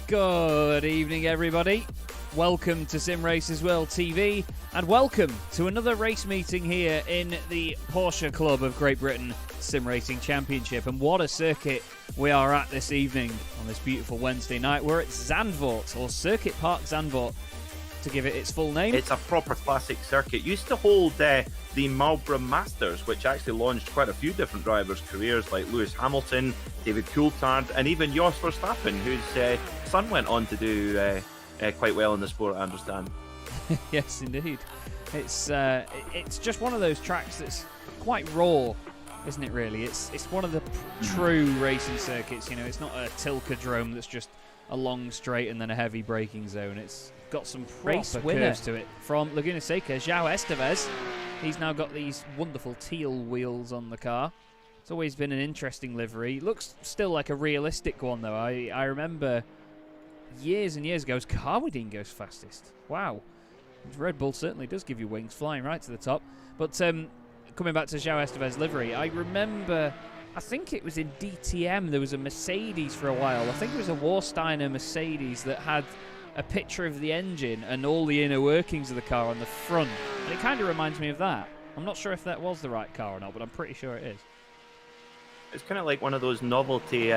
Good evening, everybody. Welcome to Sim Racers World TV, and welcome to another race meeting here in the Porsche Club of Great Britain Sim Racing Championship. And what a circuit we are at this evening on this beautiful Wednesday night. We're at Zandvoort, or Circuit Park Zandvoort, to give it its full name. It's a proper classic circuit. It used to hold the Marlborough Masters, which actually launched quite a few different drivers' careers, like Lewis Hamilton, David Coulthard, and even Jos Verstappen, whose son went on to do quite well in the sport, I understand. Yes, indeed. It's just one of those tracks that's quite raw, isn't it, really? It's one of the true racing circuits. You know, it's not a Tilkedrome that's just a long straight and then a heavy braking zone. It's got some proper curves to it. From Laguna Seca, Joao Esteves. He's now got these wonderful teal wheels on the car. It's always been an interesting livery. Looks still like a realistic one, though. I remember years and years ago, Carwadine goes fastest. Wow. Red Bull certainly does give you wings, flying right to the top. But coming back to Joao Esteves' livery, I remember, I think it was in DTM, there was a Mercedes for a while. I think it was a Warsteiner Mercedes that had a picture of the engine and all the inner workings of the car on the front. And it kind of reminds me of that. I'm not sure if that was the right car or not, but I'm pretty sure it is. It's kind of like one of those novelty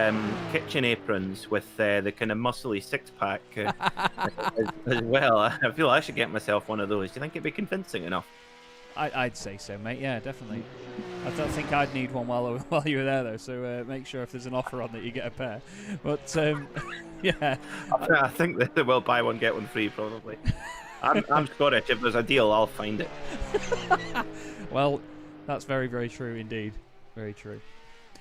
kitchen aprons with the kind of muscly six-pack as well. I feel I should get myself one of those. Do you think it'd be convincing enough? I'd say so, mate. Yeah, definitely. I don't think I'd need one while you were there, though, so make sure if there's an offer on that you get a pair. But, yeah. I think that they will buy one, get one free, probably. I'm Scottish. If there's a deal, I'll find it. Well, that's very, very true indeed. Very true.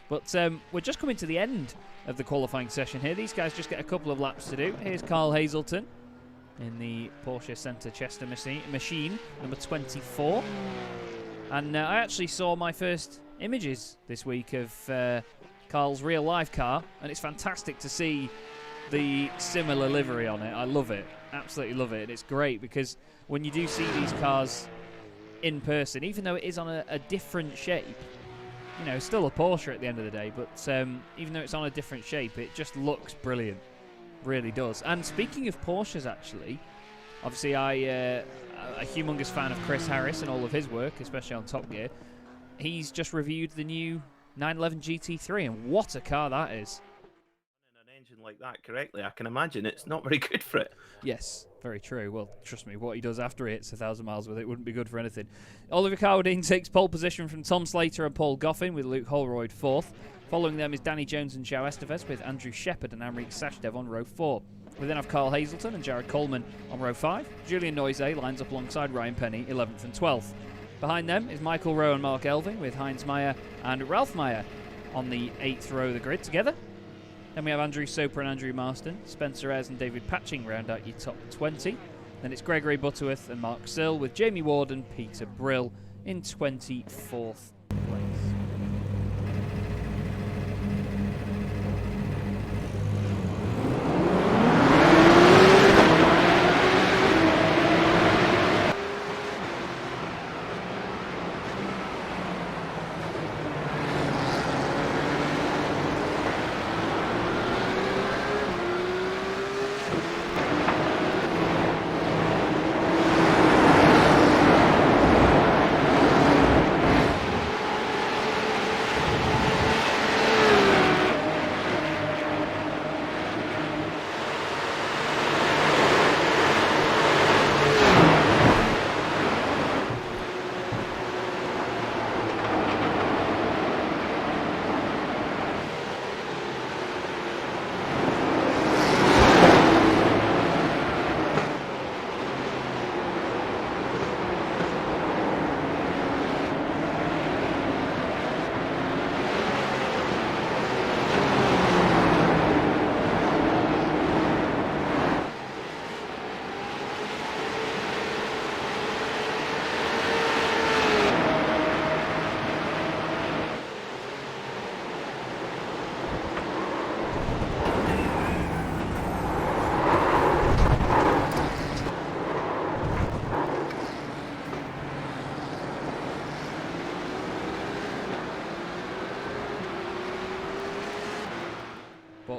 But we're just coming to the end of the qualifying session here. These guys just get a couple of laps to do. Here's Carl Hazelton in the Porsche Centre Chester machine, number 24. And I actually saw my first images this week of Carl's real-life car, and it's fantastic to see the similar livery on it. I love it. Absolutely love it. And it's great because when you do see these cars in person, even though it is on a different shape, you know, still a Porsche at the end of the day, but even though it's on a different shape, it just looks brilliant. Really does. And speaking of Porsches, actually, obviously I'm a humongous fan of Chris Harris and all of his work, especially on Top Gear. He's just reviewed the new 911 GT3, and what a car that is. Running an engine like that correctly, I can imagine it's not very good for it. Yes, very true. Well, trust me, what he does after he hits 1,000 miles with it wouldn't be good for anything. Oliver Carwadine takes pole position from Tom Slater and Paul Goffin, with Luke Holroyd fourth. Following them is Danny Jones and Joao Esteves, with Andrew Shepard and Amric Sachdev on row 4. We then have Carl Hazelton and Jared Coleman on row 5. Julian Noise lines up alongside Ryan Penny, 11th and 12th. Behind them is Michael Rowe and Mark Elving, with Heinz Meyer and Ralph Meyer on the 8th row of the grid together. Then we have Andrew Soper and Andrew Marston, Spencer Ayres and David Patching round out your top 20. Then it's Gregory Butterworth and Mark Sill, with Jamie Ward and Peter Brill in 24th place.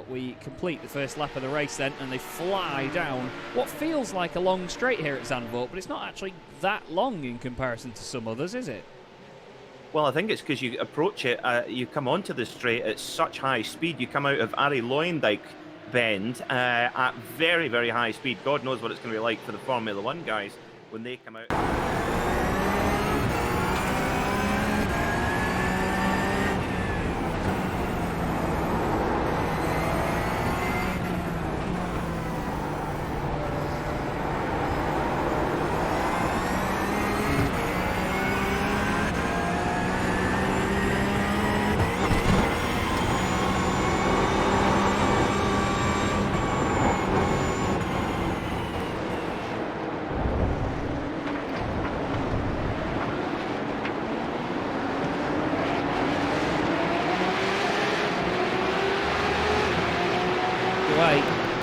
but we complete the first lap of the race then, and they fly down what feels like a long straight here at Zandvoort, but it's not actually that long in comparison to some others, is it? Well, I think it's because you approach it, you come onto the straight at such high speed. You come out of Ari Loendijk bend at very, very high speed. God knows what it's going to be like for the Formula One guys when they come out.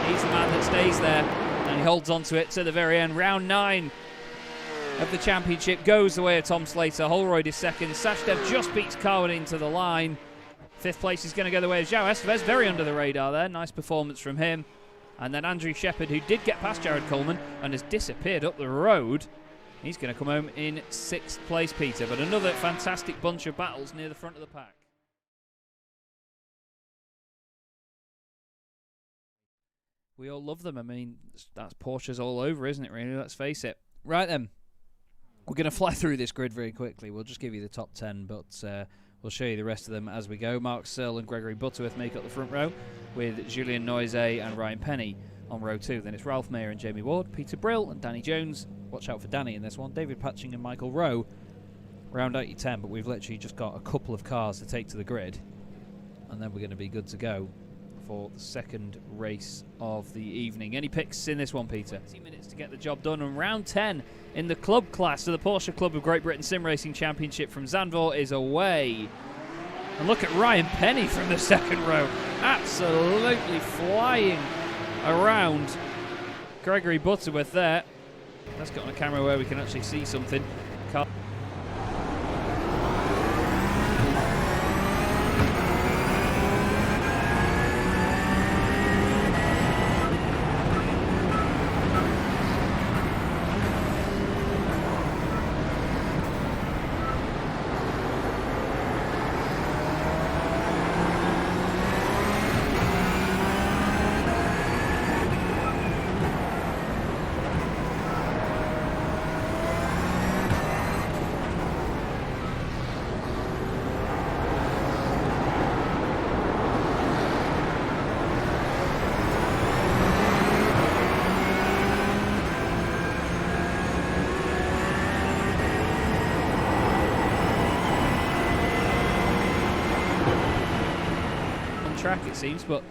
He's the man that stays there, and he holds on to it to the very end. Round 9 of the championship goes the way of Tom Slater. Holroyd is second. Sashdev just beats Carwadine to the line. 5th place is going to go the way of Joao Esteves, very under the radar there. Nice performance from him. And then Andrew Shepherd, who did get past Jared Coleman and has disappeared up the road. He's going to come home in 6th place, Peter. But another fantastic bunch of battles near the front of the pack. We all love them. I mean, that's Porsches all over, isn't it, really? Let's face it. Right then, we're going to fly through this grid very quickly. We'll just give you the top 10, but we'll show you the rest of them as we go. Mark Searle and Gregory Butterworth make up the front row, with Julien Noisy and Ryan Penny on row 2. Then it's Ralph Mayer and Jamie Ward, Peter Brill and Danny Jones. Watch out for Danny in this one. David Patching and Michael Rowe. Round 8-10, but we've literally just got a couple of cars to take to the grid, and then we're going to be good to go for the second race of the evening. Any picks in this one, Peter? 10 minutes to get the job done, and round 10 in the club class of the Porsche Club of Great Britain Sim Racing Championship from Zandvoort is away. And look at Ryan Penny from the second row, absolutely flying around Gregory Butterworth there. Let's get on a camera where we can actually see something. Track it seems, but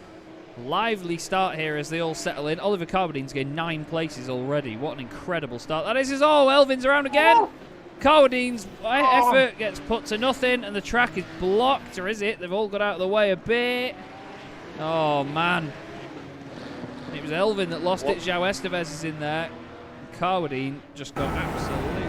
lively start here as they all settle in. Oliver Carwadine's gained 9 places already. What an incredible start that is. Elvin's around again. Carwadine's effort gets put to nothing, and the track is blocked, or is it? They've all got out of the way a bit. Oh man, it was Elvin that lost it. Joao Esteves is in there. Carwadine just got absolutely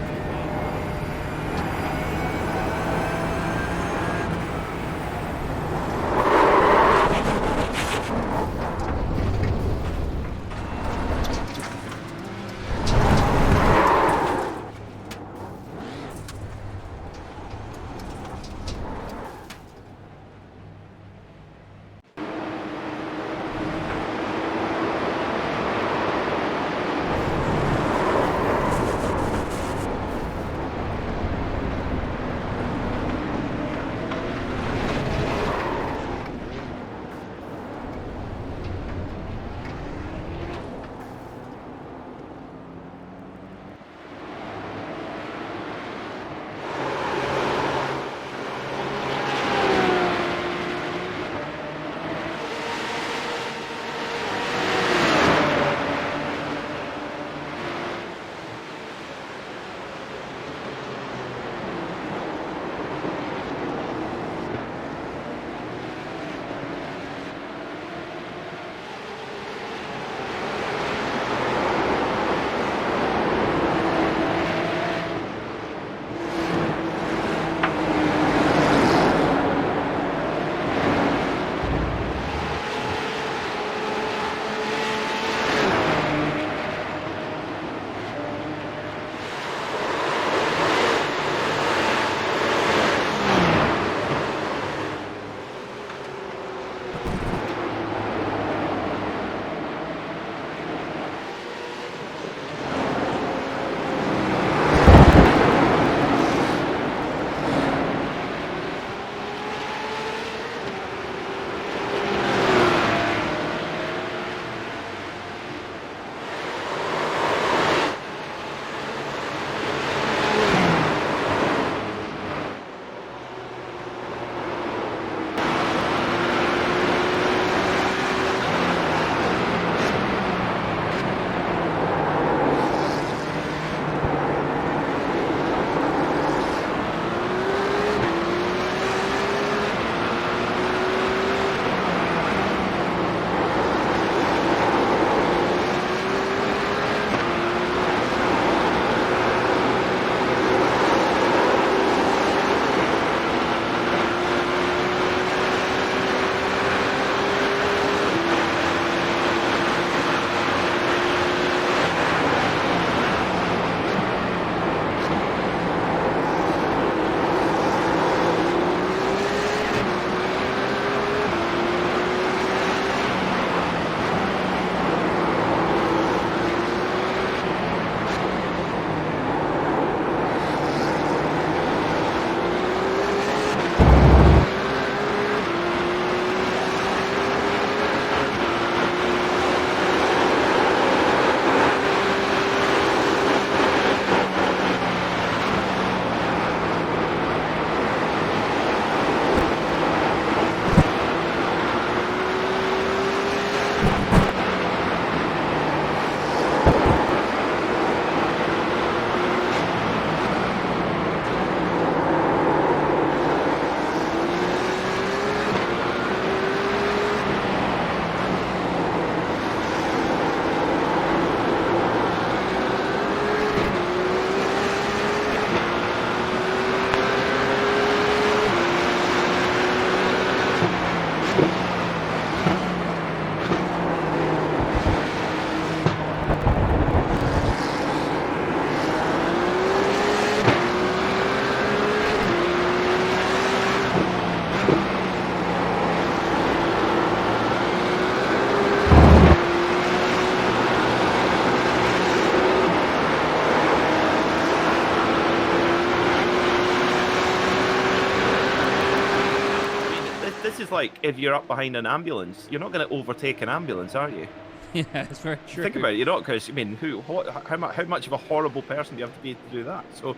like if you're up behind an ambulance, you're not going to overtake an ambulance, are you? Yeah, it's very true. Think about it, you're not, because I mean, how much of a horrible person do you have to be to do that? So,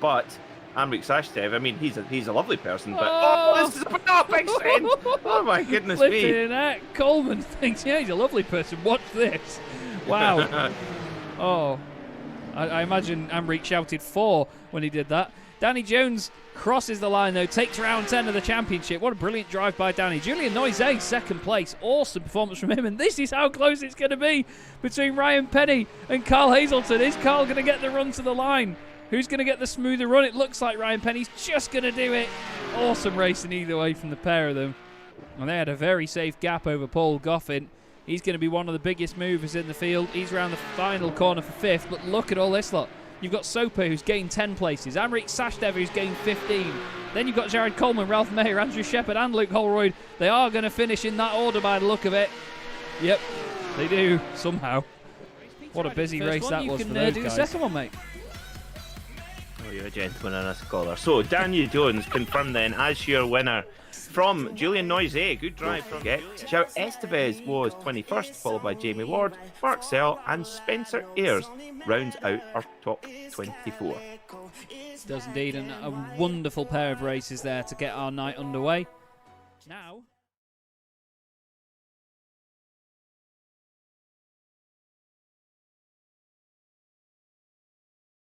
but Amrik Sashdev, I mean, he's a lovely person, but this is a big sin. Oh my goodness me! Coleman thinks, yeah, he's a lovely person. Watch this. Wow. Oh, I imagine Amrik shouted 4 when he did that. Danny Jones crosses the line, though, takes round 10 of the championship. What a brilliant drive by Danny. Julian Noizet, second place. Awesome performance from him. And this is how close it's going to be between Ryan Penny and Carl Hazelton. Is Carl going to get the run to the line? Who's going to get the smoother run? It looks like Ryan Penny's just going to do it. Awesome racing either way from the pair of them. And they had a very safe gap over Paul Goffin. He's going to be one of the biggest movers in the field. He's around the final corner for 5th. But look at all this lot. You've got Soper, who's gained 10 places. Amrik Sashdev, who's gained 15. Then you've got Jared Coleman, Ralph Mayer, Andrew Shepard, and Luke Holroyd. They are going to finish in that order by the look of it. Yep, they do, somehow. What a busy race that was for those guys. You can do the second one, mate. Oh, you're a gentleman and a scholar. So, Daniel Jones confirmed then as your winner from Julian Noizet. Good drive from Joao Esteves was 21st, followed by Jamie Ward, Mark Sell, and Spencer Ayres rounds out our top 24. Does indeed, and a wonderful pair of races there to get our night underway. Now